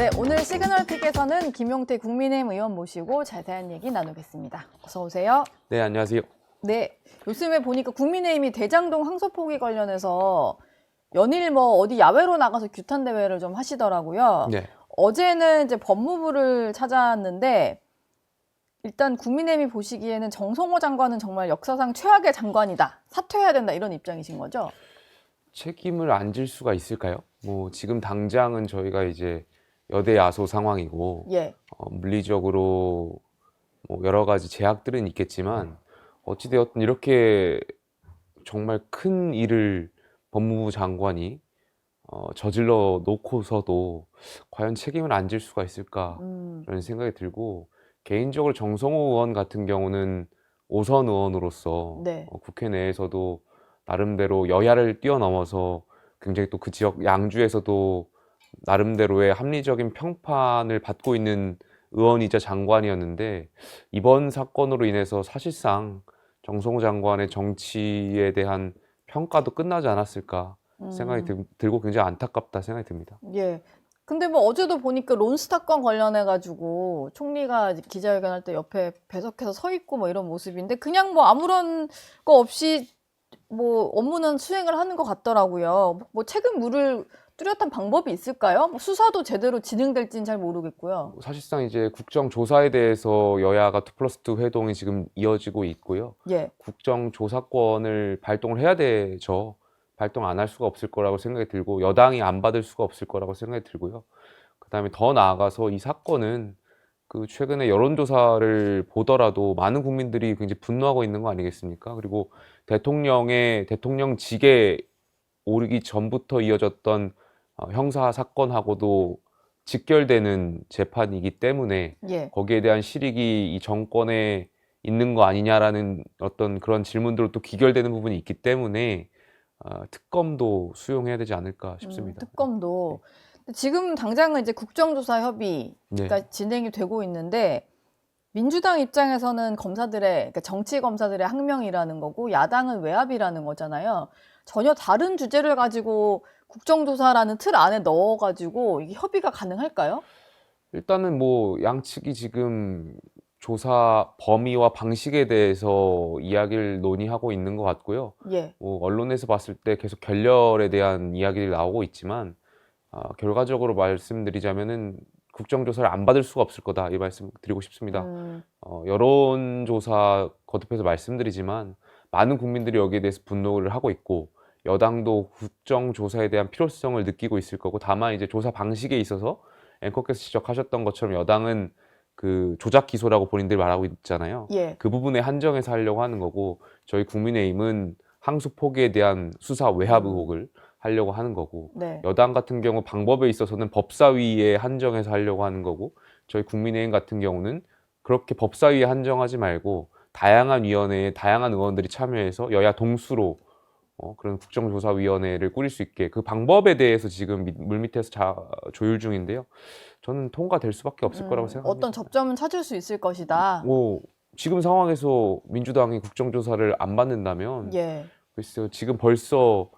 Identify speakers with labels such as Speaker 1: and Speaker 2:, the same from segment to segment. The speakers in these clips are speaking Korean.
Speaker 1: 네, 오늘 시그널픽에서는 김용태 국민의힘 의원 모시고 자세한 얘기 나누겠습니다. 어서 오세요.
Speaker 2: 네, 안녕하세요.
Speaker 1: 네, 요즘에 보니까 국민의힘이 대장동 항소 포기 관련해서 연일 뭐 어디 야외로 나가서 규탄 대회를 좀 하시더라고요.
Speaker 2: 네.
Speaker 1: 어제는 이제 법무부를 찾아왔는데 일단 국민의힘이 보시기에는 정성호 장관은 정말 역사상 최악의 장관이다. 사퇴해야 된다 이런 입장이신 거죠?
Speaker 2: 책임을 안 질 수가 있을까요? 뭐 지금 당장은 저희가 이제 여대 야소 상황이고
Speaker 1: 예.
Speaker 2: 물리적으로 뭐 여러 가지 제약들은 있겠지만 어찌되었든 이렇게 정말 큰 일을 법무부 장관이 저질러 놓고서도 과연 책임을 안 질 수가 있을까라는 생각이 들고, 개인적으로 정성호 의원 같은 경우는 오선 의원으로서
Speaker 1: 네.
Speaker 2: 국회 내에서도 나름대로 여야를 뛰어넘어서 굉장히 또 그 지역 양주에서도 나름대로의 합리적인 평판을 받고 있는 의원이자 장관이었는데, 이번 사건으로 인해서 사실상 정성호 장관의 정치에 대한 평가도 끝나지 않았을까 생각이 들고 굉장히 안타깝다 생각이 듭니다.
Speaker 1: 예. 근데 뭐 어제도 보니까 론스타건 관련해가지고 총리가 이제 기자회견할 때 옆에 배석해서 서 있고 뭐 이런 모습인데 그냥 뭐 아무런 거 없이 뭐 업무는 수행을 하는 것 같더라고요. 뭐 책임 물을 뚜렷한 방법이 있을까요? 뭐 수사도 제대로 진행될지는 잘 모르겠고요.
Speaker 2: 사실상 이제 국정조사에 대해서 여야가 2+2 회동이 지금 이어지고 있고요.
Speaker 1: 예.
Speaker 2: 국정조사권을 발동을 해야 되죠. 발동 안 할 수가 없을 거라고 생각이 들고, 여당이 안 받을 수가 없을 거라고 생각이 들고요. 그다음에 더 나아가서 이 사건은 그 최근에 여론조사를 보더라도 많은 국민들이 굉장히 분노하고 있는 거 아니겠습니까? 그리고 대통령직에 오르기 전부터 이어졌던 형사 사건하고도 직결되는 재판이기 때문에
Speaker 1: 예.
Speaker 2: 거기에 대한 실익이 이 정권에 있는 거 아니냐라는 어떤 그런 질문들로 또 귀결되는 부분이 있기 때문에 특검도 수용해야 되지 않을까 싶습니다.
Speaker 1: 특검도. 지금 당장은 이제 국정조사 협의가
Speaker 2: 네.
Speaker 1: 진행이 되고 있는데 민주당 입장에서는 검사들의, 그러니까 정치 검사들의 항명이라는 거고 야당은 외압이라는 거잖아요. 전혀 다른 주제를 가지고 국정조사라는 틀 안에 넣어가지고 이게 협의가 가능할까요?
Speaker 2: 일단은 뭐 양측이 지금 조사 범위와 방식에 대해서 이야기를 논의하고 있는 것 같고요.
Speaker 1: 예.
Speaker 2: 뭐 언론에서 봤을 때 계속 결렬에 대한 이야기들이 나오고 있지만, 결과적으로 말씀드리자면은 국정조사를 안 받을 수가 없을 거다, 이 말씀 드리고 싶습니다. 여론조사 거듭해서 말씀드리지만 많은 국민들이 여기에 대해서 분노를 하고 있고, 여당도 국정조사에 대한 필요성을 느끼고 있을 거고, 다만 이제 조사 방식에 있어서 앵커께서 지적하셨던 것처럼 여당은 그 조작 기소라고 본인들이 말하고 있잖아요.
Speaker 1: 예.
Speaker 2: 그 부분에 한정해서 하려고 하는 거고, 저희 국민의힘은 항소 포기에 대한 수사 외압 의혹을 하려고 하는 거고,
Speaker 1: 네.
Speaker 2: 여당 같은 경우 방법에 있어서는 법사위에 한정해서 하려고 하는 거고, 저희 국민의힘 같은 경우는 그렇게 법사위에 한정하지 말고 다양한 위원회에 다양한 의원들이 참여해서 여야 동수로 그런 국정조사위원회를 꾸릴 수 있게, 그 방법에 대해서 지금 물밑에서 조율 중인데요. 저는 통과될 수밖에 없을 거라고 생각합니다.
Speaker 1: 어떤 접점은 찾을 수 있을 것이다.
Speaker 2: 뭐 지금 상황에서 민주당이 국정조사를 안 받는다면,
Speaker 1: 예.
Speaker 2: 글쎄요, 지금 벌써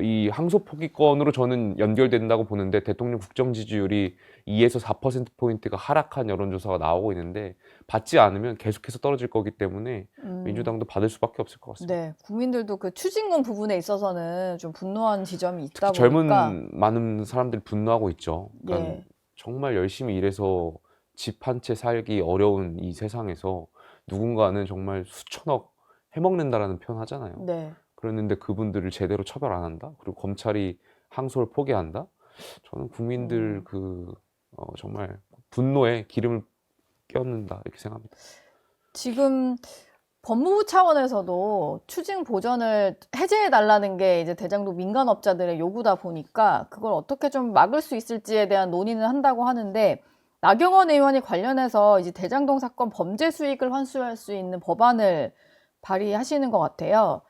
Speaker 2: 이 항소 포기권으로 저는 연결된다고 보는데, 대통령 국정 지지율이 2에서 4%포인트가 하락한 여론조사가 나오고 있는데, 받지 않으면 계속해서 떨어질 거기 때문에 민주당도 받을 수밖에 없을 것 같습니다.
Speaker 1: 네. 국민들도 그 추징금 부분에 있어서는 좀 분노한 지점이 있다
Speaker 2: 특히
Speaker 1: 보니까
Speaker 2: 젊은 많은 사람들이 분노하고 있죠. 그러니까
Speaker 1: 예.
Speaker 2: 정말 열심히 일해서 집 한 채 살기 어려운 이 세상에서 누군가는 정말 수천억 해먹는다라는 표현 하잖아요.
Speaker 1: 네.
Speaker 2: 그랬는데 그분들을 제대로 처벌 안 한다? 그리고 검찰이 항소를 포기한다? 저는 국민들 정말 분노에 기름을 끼얹는다, 이렇게 생각합니다.
Speaker 1: 지금 법무부 차원에서도 추징 보전을 해제해달라는 게 이제 대장동 민간업자들의 요구다 보니까 그걸 어떻게 좀 막을 수 있을지에 대한 논의는 한다고 하는데, 나경원 의원이 관련해서 이제 대장동 사건 범죄 수익을 환수할 수 있는 법안을 발의하시는 것 같아요.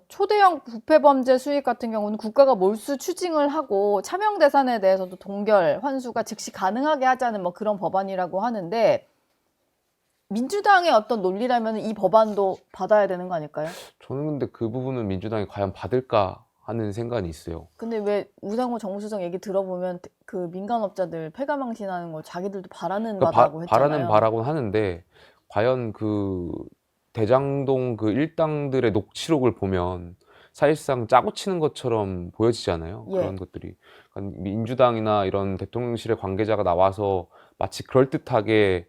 Speaker 1: 초대형 부패 범죄 수익 같은 경우는 국가가 몰수 추징을 하고 차명 대산에 대해서도 동결 환수가 즉시 가능하게 하자는 뭐 그런 법안이라고 하는데, 민주당의 어떤 논리라면 이 법안도 받아야 되는 거 아닐까요?
Speaker 2: 저는 근데 그 부분은 민주당이 과연 받을까 하는 생각이 있어요.
Speaker 1: 근데 왜 우상호 정무수석 얘기 들어보면 그 민간업자들 폐가망신하는 거 자기들도 바라는
Speaker 2: 그러니까
Speaker 1: 바다고
Speaker 2: 바라는
Speaker 1: 했잖아요.
Speaker 2: 바라고는 하는데 과연 그 대장동 그 일당들의 녹취록을 보면 사실상 짜고 치는 것처럼 보여지잖아요.
Speaker 1: 예.
Speaker 2: 그런 것들이. 그러니까 민주당이나 이런 대통령실의 관계자가 나와서 마치 그럴듯하게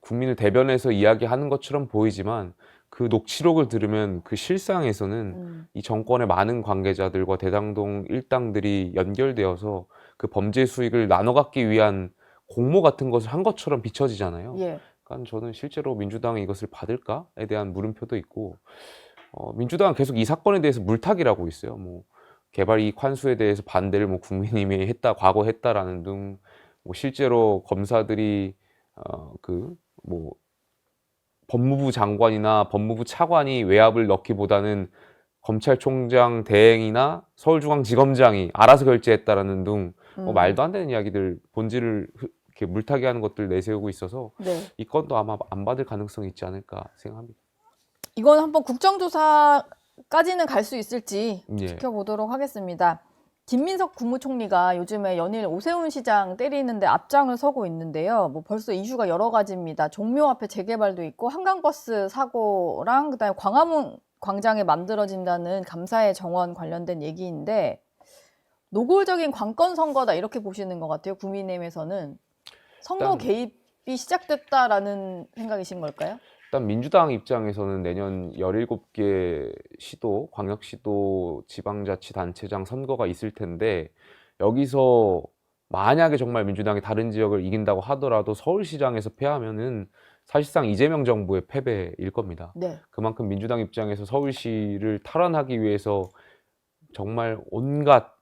Speaker 2: 국민을 대변해서 이야기하는 것처럼 보이지만 그 녹취록을 들으면 그 실상에서는 이 정권의 많은 관계자들과 대장동 일당들이 연결되어서 그 범죄 수익을 나눠 갖기 위한 공모 같은 것을 한 것처럼 비춰지잖아요.
Speaker 1: 예.
Speaker 2: 그러니까 저는 실제로 민주당이 이것을 받을까에 대한 물음표도 있고, 민주당은 계속 이 사건에 대해서 물타기라고 있어요. 뭐 개발 이익 환수에 대해서 반대를 뭐 국민의힘이 했다, 과거 했다라는 등, 뭐 실제로 검사들이 뭐 법무부 장관이나 법무부 차관이 외압을 넣기보다는 검찰총장 대행이나 서울중앙지검장이 알아서 결재했다라는 등 말도 안 되는 이야기들, 본질을 이렇게 물타기하는 것들 내세우고 있어서
Speaker 1: 네.
Speaker 2: 이 건도 아마 안 받을 가능성이 있지 않을까 생각합니다.
Speaker 1: 이건 한번 국정조사까지는 갈 수 있을지
Speaker 2: 예.
Speaker 1: 지켜보도록 하겠습니다. 김민석 국무총리가 요즘에 연일 오세훈 시장 때리는데 앞장을 서고 있는데요. 뭐 벌써 이슈가 여러 가지입니다. 종묘 앞에 재개발도 있고 한강버스 사고랑 그다음에 광화문 광장에 만들어진다는 감사의 정원 관련된 얘기인데 노골적인 관건 선거다 이렇게 보시는 것 같아요. 국민의힘에서는 선거
Speaker 2: 일단-
Speaker 1: 개입이 시작됐다라는 생각이신 걸까요?
Speaker 2: 일단 민주당 입장에서는 내년 17개 시도, 광역시도, 지방자치단체장 선거가 있을 텐데 여기서 만약에 정말 민주당이 다른 지역을 이긴다고 하더라도 서울시장에서 패하면은 사실상 이재명 정부의 패배일 겁니다.
Speaker 1: 네.
Speaker 2: 그만큼 민주당 입장에서 서울시를 탈환하기 위해서 정말 온갖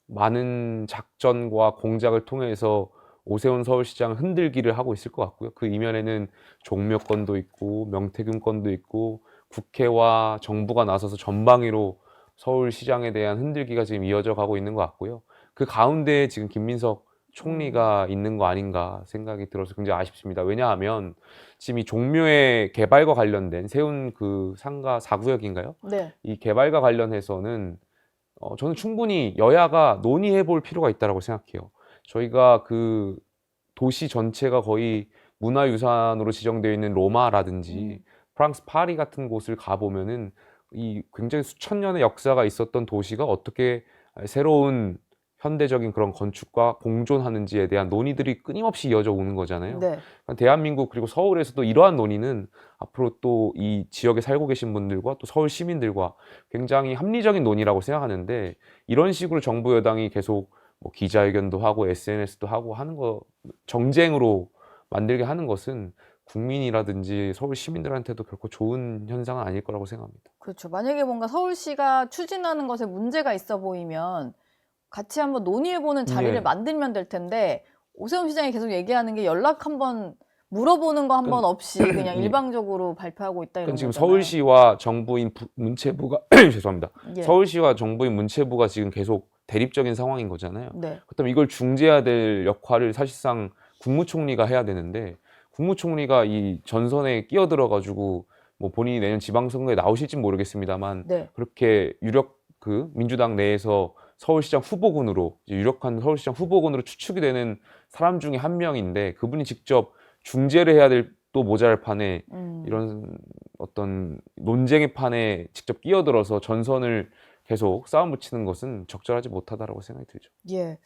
Speaker 2: 많은 작전과 공작을 통해서 오세훈 서울시장을 흔들기를 하고 있을 것 같고요. 그 이면에는 종묘 건도 있고 명태균 건도 있고 국회와 정부가 나서서 전방위로 서울시장에 대한 흔들기가 지금 이어져 가고 있는 것 같고요. 그 가운데에 지금 김민석 총리가 있는 거 아닌가 생각이 들어서 굉장히 아쉽습니다. 왜냐하면 지금 이 종묘의 개발과 관련된 세운 그 상가 4구역인가요?
Speaker 1: 네.
Speaker 2: 이 개발과 관련해서는 저는 충분히 여야가 논의해 볼 필요가 있다고 생각해요. 저희가 그 도시 전체가 거의 문화유산으로 지정되어 있는 로마라든지 프랑스 파리 같은 곳을 가보면은 이 굉장히 수천 년의 역사가 있었던 도시가 어떻게 새로운 현대적인 그런 건축과 공존하는지에 대한 논의들이 끊임없이 이어져 오는 거잖아요.
Speaker 1: 네.
Speaker 2: 그러니까 대한민국 그리고 서울에서도 이러한 논의는 앞으로 또 이 지역에 살고 계신 분들과 또 서울 시민들과 굉장히 합리적인 논의라고 생각하는데 이런 식으로 정부 여당이 계속 뭐 기자회견도 하고 SNS도 하고 하는 거 정쟁으로 만들게 하는 것은 국민이라든지 서울 시민들한테도 결코 좋은 현상은 아닐 거라고 생각합니다.
Speaker 1: 그렇죠. 만약에 뭔가 서울시가 추진하는 것에 문제가 있어 보이면 같이 한번 논의해보는 자리를
Speaker 2: 네.
Speaker 1: 만들면 될 텐데 오세훈 시장이 계속 얘기하는 게 연락 한번 물어보는 거 한번 없이 그냥
Speaker 2: 예.
Speaker 1: 일방적으로 발표하고 있다 이런
Speaker 2: 그건 지금
Speaker 1: 거잖아요.
Speaker 2: 서울시와 정부인 문체부가 죄송합니다.
Speaker 1: 예.
Speaker 2: 서울시와 정부인 문체부가 지금 계속 대립적인 상황인 거잖아요.
Speaker 1: 네.
Speaker 2: 그렇다면 이걸 중재해야 될 역할을 사실상 국무총리가 해야 되는데 국무총리가 이 전선에 끼어들어 가지고 뭐 본인이 내년 지방선거에 나오실지 모르겠습니다만
Speaker 1: 네.
Speaker 2: 그렇게 유력 그 민주당 내에서 서울시장 후보군으로 유력한 서울시장 후보군으로 추측이 되는 사람 중에 한 명인데 그분이 직접 중재를 해야 될 또 모자랄 판에 이런 어떤 논쟁의 판에 직접 끼어들어서 전선을 계속 싸움 붙이는 것은 적절하지 못하다라고 생각이 들죠.
Speaker 1: 예.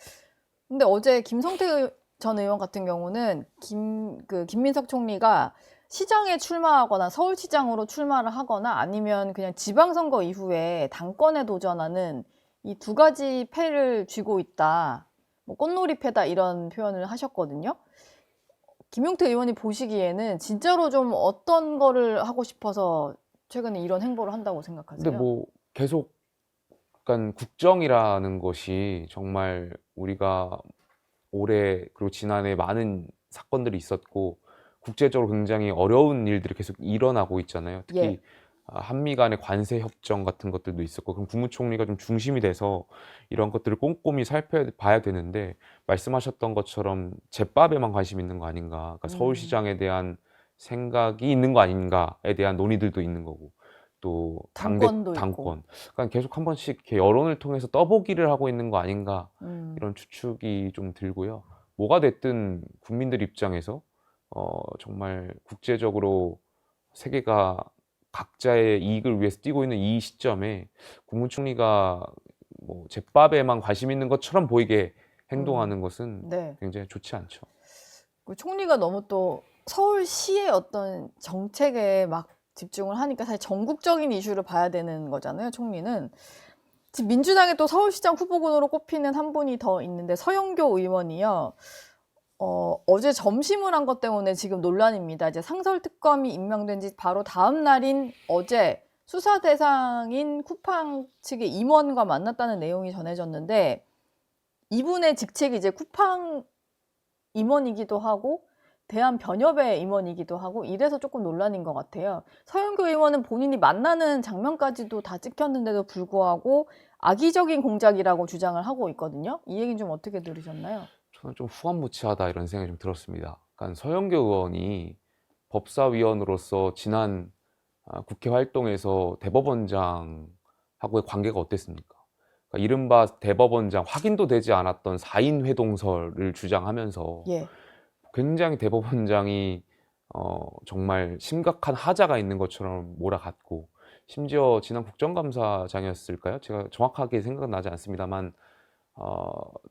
Speaker 1: 근데 어제 김성태 전 의원 같은 경우는 김민석 총리가 시장에 출마하거나 서울시장으로 출마를 하거나 아니면 그냥 지방선거 이후에 당권에 도전하는 이 두 가지 패를 쥐고 있다. 뭐 꽃놀이패다 이런 표현을 하셨거든요. 김용태 의원이 보시기에는 진짜로 좀 어떤 거를 하고 싶어서 최근에 이런 행보를 한다고 생각하세요?
Speaker 2: 근데 뭐 계속 약간 국정이라는 것이 정말 우리가 올해 그리고 지난해 많은 사건들이 있었고 국제적으로 굉장히 어려운 일들이 계속 일어나고 있잖아요. 특히
Speaker 1: 예.
Speaker 2: 한미 간의 관세 협정 같은 것들도 있었고 그럼 국무총리가 좀 중심이 돼서 이런 것들을 꼼꼼히 살펴봐야 되는데 말씀하셨던 것처럼 제밥에만 관심 있는 거 아닌가. 그러니까 서울시장에 대한 생각이 있는 거 아닌가에 대한 논의들도 있는 거고 또
Speaker 1: 당권도 있고.
Speaker 2: 당권. 그러니까 계속 한 번씩 이렇게 여론을 통해서 떠보기를 하고 있는 거 아닌가 이런 추측이 좀 들고요. 뭐가 됐든 국민들 입장에서 정말 국제적으로 세계가 각자의 이익을 위해서 뛰고 있는 이 시점에 국무총리가 뭐 제밥에만 관심 있는 것처럼 보이게 행동하는 것은
Speaker 1: 네.
Speaker 2: 굉장히 좋지 않죠.
Speaker 1: 그 총리가 너무 또 서울시의 어떤 정책에 막 집중을 하니까 사실 전국적인 이슈를 봐야 되는 거잖아요, 총리는. 지금 민주당의 또 서울시장 후보군으로 꼽히는 한 분이 더 있는데 서영교 의원이요. 어제 점심을 한 것 때문에 지금 논란입니다. 이제 상설특검이 임명된 지 바로 다음 날인 어제 수사 대상인 쿠팡 측의 임원과 만났다는 내용이 전해졌는데 이분의 직책이 이제 쿠팡 임원이기도 하고 대한변협의 임원이기도 하고 이래서 조금 논란인 것 같아요. 서영교 의원은 본인이 만나는 장면까지도 다 찍혔는데도 불구하고 악의적인 공작이라고 주장을 하고 있거든요. 이 얘기는 좀 어떻게 들으셨나요?
Speaker 2: 저는 좀 후한무치하다 이런 생각이 좀 들었습니다. 그러니까 서영교 의원이 법사위원으로서 지난 국회 활동에서 대법원장하고의 관계가 어땠습니까? 그러니까 이른바 대법원장 확인도 되지 않았던 4인 회동설을 주장하면서
Speaker 1: 예.
Speaker 2: 굉장히 대법원장이 정말 심각한 하자가 있는 것처럼 몰아갔고 심지어 지난 국정감사장이었을까요? 제가 정확하게 생각나지 않습니다만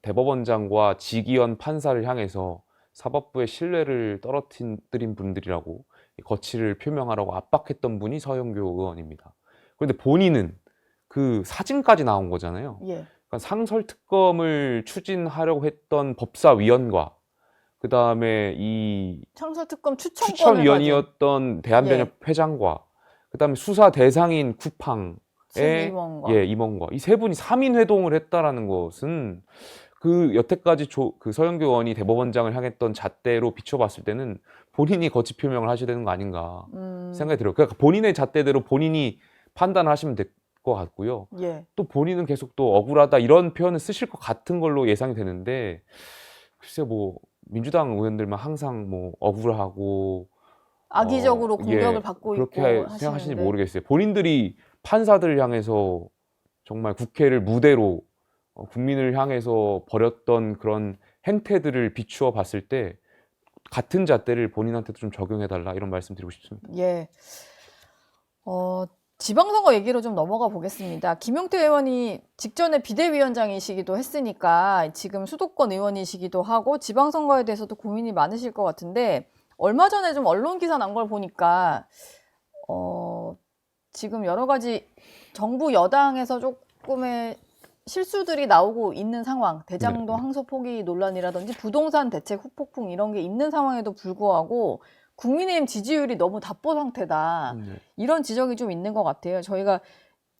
Speaker 2: 대법원장과 지기현 판사를 향해서 사법부의 신뢰를 떨어뜨린 분들이라고 거취를 표명하라고 압박했던 분이 서영교 의원입니다. 그런데 본인은 그 사진까지 나온 거잖아요.
Speaker 1: 예.
Speaker 2: 그러니까 상설특검을 추진하려고 했던 법사위원과 그 다음에 이
Speaker 1: 상설특검 추천권을
Speaker 2: 추천위원이었던 대한변협 회장과 그 다음에 수사 대상인 쿠팡의
Speaker 1: 임원과.
Speaker 2: 임원과 이 세 분이 3인 회동을 했다라는 것은 그 여태까지 그 서영교 의원이 대법원장을 향했던 잣대로 비춰봤을 때는 본인이 거취 표명을 하셔야 되는 거 아닌가 생각이 들어요. 그러니까 본인의 잣대대로 본인이 판단을 하시면 될 것 같고요.
Speaker 1: 예.
Speaker 2: 또 본인은 계속 또 억울하다 이런 표현을 쓰실 것 같은 걸로 예상이 되는데 글쎄 뭐 민주당 의원들만 항상 뭐 억울하고
Speaker 1: 악의적으로 공격을
Speaker 2: 예,
Speaker 1: 받고
Speaker 2: 그렇게
Speaker 1: 있고
Speaker 2: 생각하시는지
Speaker 1: 하시는데
Speaker 2: 모르겠어요. 본인들이 판사들을 향해서 정말 국회를 무대로 국민을 향해서 벌였던 그런 행태들을 비추어 봤을 때 같은 잣대를 본인한테도 좀 적용해달라 이런 말씀 드리고 싶습니다.
Speaker 1: 예. 지방선거 얘기로 좀 넘어가 보겠습니다. 김용태 의원이 직전에 비대위원장이시기도 했으니까 지금 수도권 의원이시기도 하고 지방선거에 대해서도 고민이 많으실 것 같은데 얼마 전에 좀 언론 기사 난 걸 보니까 지금 여러 가지 정부 여당에서 조금의 실수들이 나오고 있는 상황, 대장동 항소 포기 논란이라든지 부동산 대책 후폭풍 이런 게 있는 상황에도 불구하고 국민의힘 지지율이 너무 답보 상태다. 이런 지적이 좀 있는 것 같아요. 저희가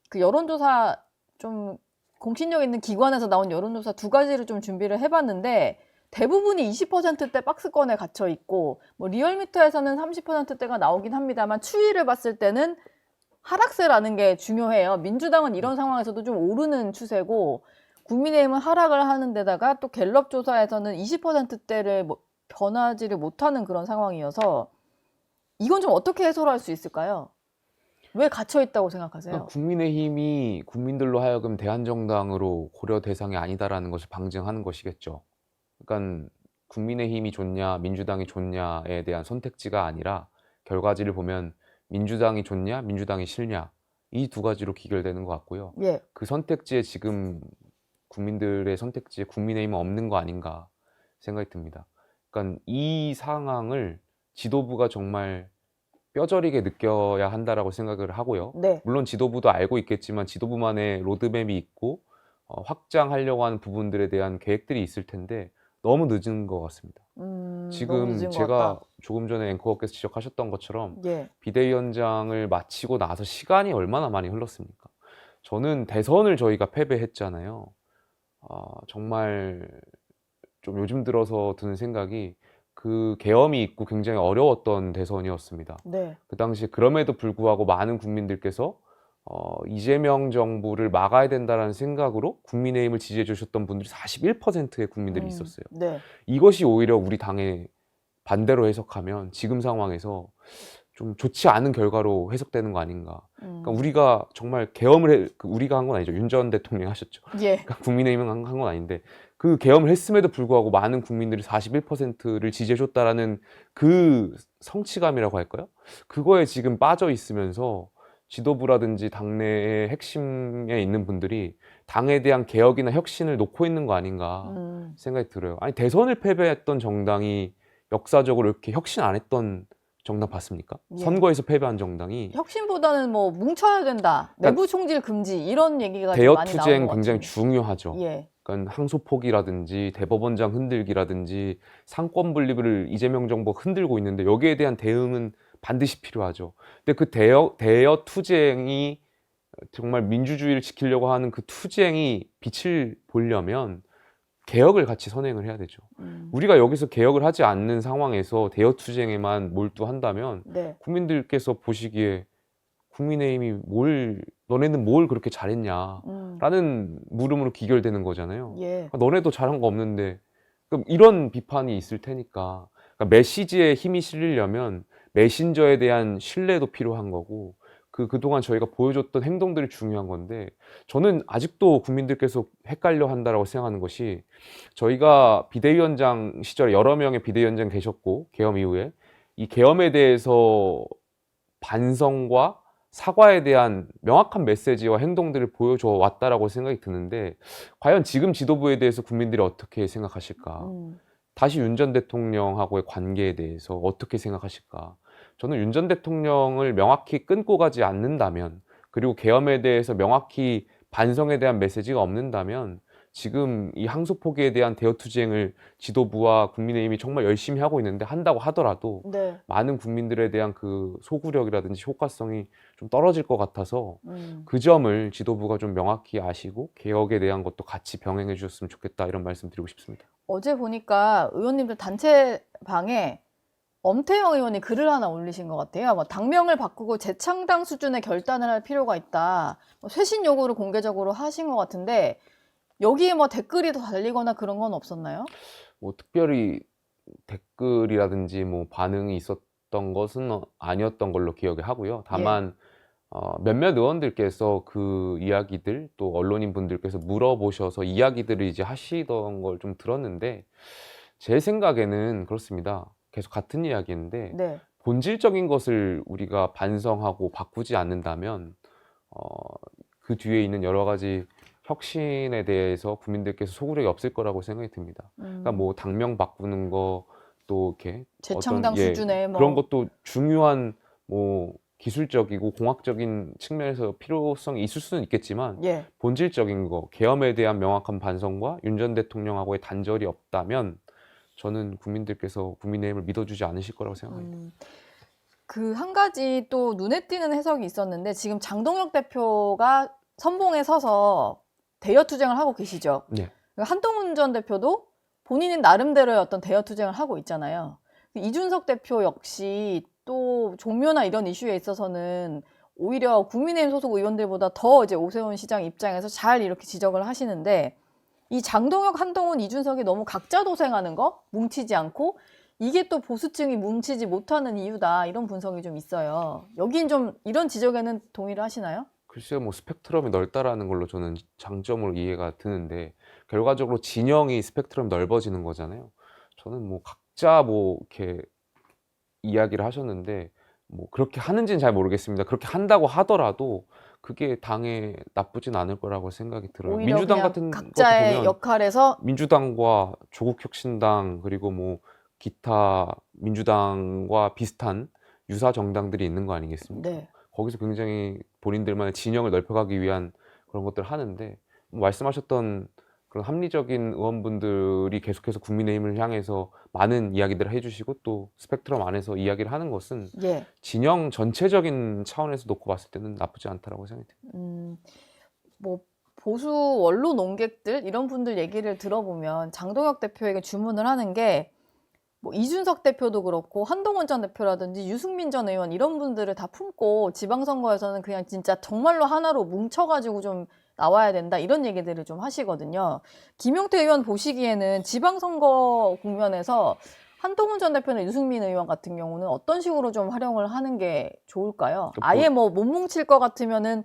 Speaker 1: 그 여론조사 좀 공신력 있는 기관에서 나온 여론조사 두 가지를 좀 준비를 해봤는데 대부분이 20%대 박스권에 갇혀 있고 뭐 리얼미터에서는 30%대가 나오긴 합니다만 추이를 봤을 때는 하락세라는 게 중요해요. 민주당은 이런 상황에서도 좀 오르는 추세고 국민의힘은 하락을 하는 데다가 또 갤럽 조사에서는 20%대를 변하지를 못하는 그런 상황이어서 이건 좀 어떻게 해소할 수 있을까요? 왜 갇혀 있다고 생각하세요?
Speaker 2: 그러니까 국민의힘이 국민들로 하여금 대한정당으로 고려 대상이 아니다라는 것을 방증하는 것이겠죠. 그러니까 국민의힘이 좋냐 민주당이 좋냐에 대한 선택지가 아니라 결과지를 보면 민주당이 좋냐 민주당이 싫냐 이 두 가지로 귀결되는 것 같고요.
Speaker 1: 예.
Speaker 2: 그 선택지에 지금 국민들의 선택지에 국민의힘은 없는 거 아닌가 생각이 듭니다. 그러니까 이 상황을 지도부가 정말 뼈저리게 느껴야 한다라고 생각을 하고요.
Speaker 1: 네.
Speaker 2: 물론 지도부도 알고 있겠지만 지도부만의 로드맵이 있고 확장하려고 하는 부분들에 대한 계획들이 있을 텐데 너무 늦은 것 같습니다.
Speaker 1: 너무
Speaker 2: 지금
Speaker 1: 늦은 것
Speaker 2: 제가
Speaker 1: 같다.
Speaker 2: 조금 전에 앵커께서 지적하셨던 것처럼
Speaker 1: 예.
Speaker 2: 비대위원장을 마치고 나서 시간이 얼마나 많이 흘렀습니까? 저는 대선을 저희가 패배했잖아요. 정말 좀 요즘 들어서 드는 생각이 그 계엄이 있고 굉장히 어려웠던 대선이었습니다.
Speaker 1: 네.
Speaker 2: 그 당시에 그럼에도 불구하고 많은 국민들께서 이재명 정부를 막아야 된다는 생각으로 국민의힘을 지지해 주셨던 분들이 41%의 국민들이 있었어요.
Speaker 1: 네.
Speaker 2: 이것이 오히려 우리 당의 반대로 해석하면 지금 상황에서 좀 좋지 않은 결과로 해석되는 거 아닌가. 그러니까
Speaker 1: 음.
Speaker 2: 우리가 정말 계엄을 우리가 한 건 아니죠. 윤 전 대통령이 하셨죠.
Speaker 1: 예.
Speaker 2: 그러니까 국민의힘은 한 건 아닌데 그 계엄을 했음에도 불구하고 많은 국민들이 41%를 지지해줬다라는 그 성취감이라고 할까요? 그거에 지금 빠져 있으면서 지도부라든지 당내의 핵심에 있는 분들이 당에 대한 개혁이나 혁신을 놓고 있는 거 아닌가 생각이 들어요. 아니 대선을 패배했던 정당이 역사적으로 이렇게 혁신 안 했던 정당 봤습니까?
Speaker 1: 예.
Speaker 2: 선거에서 패배한 정당이
Speaker 1: 혁신보다는 뭐 뭉쳐야 된다,
Speaker 2: 그러니까
Speaker 1: 내부 총질 금지 이런 얘기가 좀
Speaker 2: 대여
Speaker 1: 많이 나오는
Speaker 2: 투쟁
Speaker 1: 것
Speaker 2: 굉장히
Speaker 1: 같은데.
Speaker 2: 중요하죠.
Speaker 1: 예.
Speaker 2: 그러니까 항소포기라든지 대법원장 흔들기라든지 상권 분립을 이재명 정부가 흔들고 있는데 여기에 대한 대응은 반드시 필요하죠. 근데 그 대여 투쟁이 정말 민주주의를 지키려고 하는 그 투쟁이 빛을 보려면 개혁을 같이 선행을 해야 되죠. 우리가 여기서 개혁을 하지 않는 상황에서 대여 투쟁에만 몰두한다면
Speaker 1: 네.
Speaker 2: 국민들께서 보시기에 국민의힘이 너네는 뭘 그렇게 잘했냐라는 물음으로 기결되는 거잖아요.
Speaker 1: 예.
Speaker 2: 그러니까 너네도 잘한 거 없는데 그럼 이런 비판이 있을 테니까 그러니까 메시지에 힘이 실리려면 메신저에 대한 신뢰도 필요한 거고 그동안 저희가 보여줬던 행동들이 중요한 건데 저는 아직도 국민들께서 헷갈려 한다라고 생각하는 것이 저희가 비대위원장 시절에 여러 명의 비대위원장 계셨고 계엄 이후에 이 계엄에 대해서 반성과 사과에 대한 명확한 메시지와 행동들을 보여줘 왔다라고 생각이 드는데 과연 지금 지도부에 대해서 국민들이 어떻게 생각하실까? 다시 윤 전 대통령하고의 관계에 대해서 어떻게 생각하실까? 저는 윤 전 대통령을 명확히 끊고 가지 않는다면 그리고 계엄에 대해서 명확히 반성에 대한 메시지가 없는다면 지금 이 항소포기에 대한 대여투쟁을 지도부와 국민의힘이 정말 열심히 하고 있는데 한다고 하더라도
Speaker 1: 네.
Speaker 2: 많은 국민들에 대한 그 소구력이라든지 효과성이 좀 떨어질 것 같아서
Speaker 1: 음.
Speaker 2: 그 점을 지도부가 좀 명확히 아시고 개혁에 대한 것도 같이 병행해 주셨으면 좋겠다 이런 말씀 드리고 싶습니다.
Speaker 1: 어제 보니까 의원님들 단체방에 엄태영 의원이 글을 하나 올리신 것 같아요. 뭐 당명을 바꾸고 재창당 수준의 결단을 할 필요가 있다. 뭐 쇄신 요구를 공개적으로 하신 것 같은데 여기에 뭐 댓글이 더 달리거나 그런 건 없었나요?
Speaker 2: 뭐 특별히 댓글이라든지 뭐 반응이 있었던 것은 아니었던 걸로 기억을 하고요. 다만 몇몇 의원들께서 그 이야기들 또 언론인 분들께서 물어보셔서 이야기들을 이제 하시던 걸 좀 들었는데 제 생각에는 그렇습니다. 계속 같은 이야기인데
Speaker 1: 네.
Speaker 2: 본질적인 것을 우리가 반성하고 바꾸지 않는다면 그 뒤에 있는 여러 가지 혁신에 대해서 국민들께서 소구력이 없을 거라고 생각이 듭니다. 그러니까 뭐 당명 바꾸는 거 또 이렇게
Speaker 1: 재창당
Speaker 2: 어떤
Speaker 1: 수준의 뭐
Speaker 2: 그런 것도 중요한 뭐 기술적이고 공학적인 측면에서 필요성이 있을 수는 있겠지만
Speaker 1: 예.
Speaker 2: 본질적인 거 계엄에 대한 명확한 반성과 윤 전 대통령하고의 단절이 없다면 저는 국민들께서 국민의힘을 믿어주지 않으실 거라고 생각합니다.
Speaker 1: 그 한 가지 또 눈에 띄는 해석이 있었는데 지금 장동혁 대표가 선봉에 서서 대여투쟁을 하고 계시죠.
Speaker 2: 네.
Speaker 1: 한동훈 전 대표도 본인은 나름대로의 어떤 대여투쟁을 하고 있잖아요. 이준석 대표 역시 또 종묘나 이런 이슈에 있어서는 오히려 국민의힘 소속 의원들보다 더 이제 오세훈 시장 입장에서 잘 이렇게 지적을 하시는데 이 장동혁, 한동훈, 이준석이 너무 각자 도생하는 거, 뭉치지 않고 이게 또 보수층이 뭉치지 못하는 이유다 이런 분석이 좀 있어요. 여긴 좀 이런 지적에는 동의를 하시나요?
Speaker 2: 글쎄요, 뭐 스펙트럼이 넓다라는 걸로 저는 장점으로 이해가 드는데 결과적으로 진영이 스펙트럼이 넓어지는 거잖아요. 저는 뭐 각자 뭐 이렇게 이야기를 하셨는데 뭐 그렇게 하는지는 잘 모르겠습니다. 그렇게 한다고 하더라도 그게 당에 나쁘진 않을 거라고 생각이 들어요.
Speaker 1: 오히려
Speaker 2: 민주당
Speaker 1: 그냥
Speaker 2: 같은 것도
Speaker 1: 각자의
Speaker 2: 보면
Speaker 1: 역할에서
Speaker 2: 민주당과 조국혁신당 그리고 뭐 기타 민주당과 비슷한 유사 정당들이 있는 거 아니겠습니까?
Speaker 1: 네.
Speaker 2: 거기서 굉장히 본인들만의 진영을 넓혀가기 위한 그런 것들을 하는데 말씀하셨던 그런 합리적인 의원분들이 계속해서 국민의힘을 향해서 많은 이야기들을 해주시고 또 스펙트럼 안에서 이야기를 하는 것은
Speaker 1: 예.
Speaker 2: 진영 전체적인 차원에서 놓고 봤을 때는 나쁘지 않다라고 생각이 듭니다.
Speaker 1: 뭐 보수 원로 논객들 이런 분들 얘기를 들어보면 장동혁 대표에게 주문을 하는 게 뭐 이준석 대표도 그렇고 한동훈 전 대표라든지 유승민 전 의원 이런 분들을 다 품고 지방선거에서는 그냥 진짜 정말로 하나로 뭉쳐가지고 좀 나와야 된다 이런 얘기들을 좀 하시거든요. 김용태 의원 보시기에는 지방선거 국면에서 한동훈 전 대표나 유승민 의원 같은 경우는 어떤 식으로 좀 활용을 하는 게 좋을까요?
Speaker 2: 그
Speaker 1: 아예 뭐 못 뭉칠 것 같으면은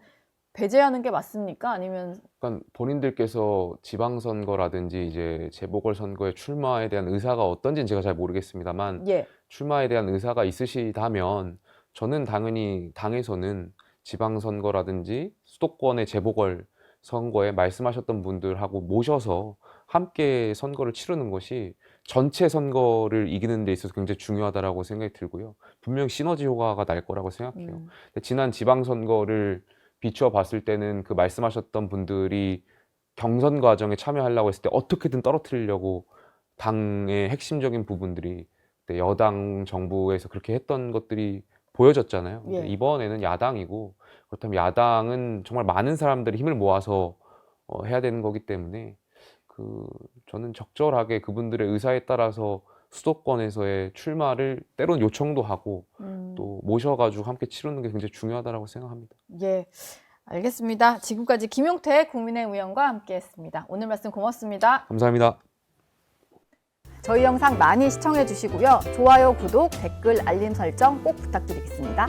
Speaker 1: 배제하는 게 맞습니까? 아니면
Speaker 2: 약간 본인들께서 지방선거라든지 이제 재보궐선거에 출마에 대한 의사가 어떤지는 제가 잘 모르겠습니다만
Speaker 1: 예.
Speaker 2: 출마에 대한 의사가 있으시다면 저는 당연히 당에서는 지방선거라든지 수도권의 재보궐선거에 말씀하셨던 분들하고 모셔서 함께 선거를 치르는 것이 전체 선거를 이기는 데 있어서 굉장히 중요하다라고 생각이 들고요. 분명히 시너지 효과가 날 거라고 생각해요. 근데 지난 지방선거를 비추어 봤을 때는 그 말씀하셨던 분들이 경선 과정에 참여하려고 했을 때 어떻게든 떨어뜨리려고 당의 핵심적인 부분들이 그때 여당 정부에서 그렇게 했던 것들이 보여졌잖아요. 근데
Speaker 1: 예.
Speaker 2: 이번에는 야당이고 그렇다면 야당은 정말 많은 사람들이 힘을 모아서 해야 되는 거기 때문에 저는 적절하게 그분들의 의사에 따라서 수도권에서의 출마를 때론 요청도 하고 또 모셔가지고 함께 치르는 게 굉장히 중요하다고 생각합니다.
Speaker 1: 예. 알겠습니다. 지금까지 김용태 국민의힘 의원과 함께했습니다. 오늘 말씀 고맙습니다.
Speaker 2: 감사합니다.
Speaker 1: 저희 영상 많이 시청해 주시고요. 좋아요, 구독, 댓글, 알림 설정 꼭 부탁드리겠습니다.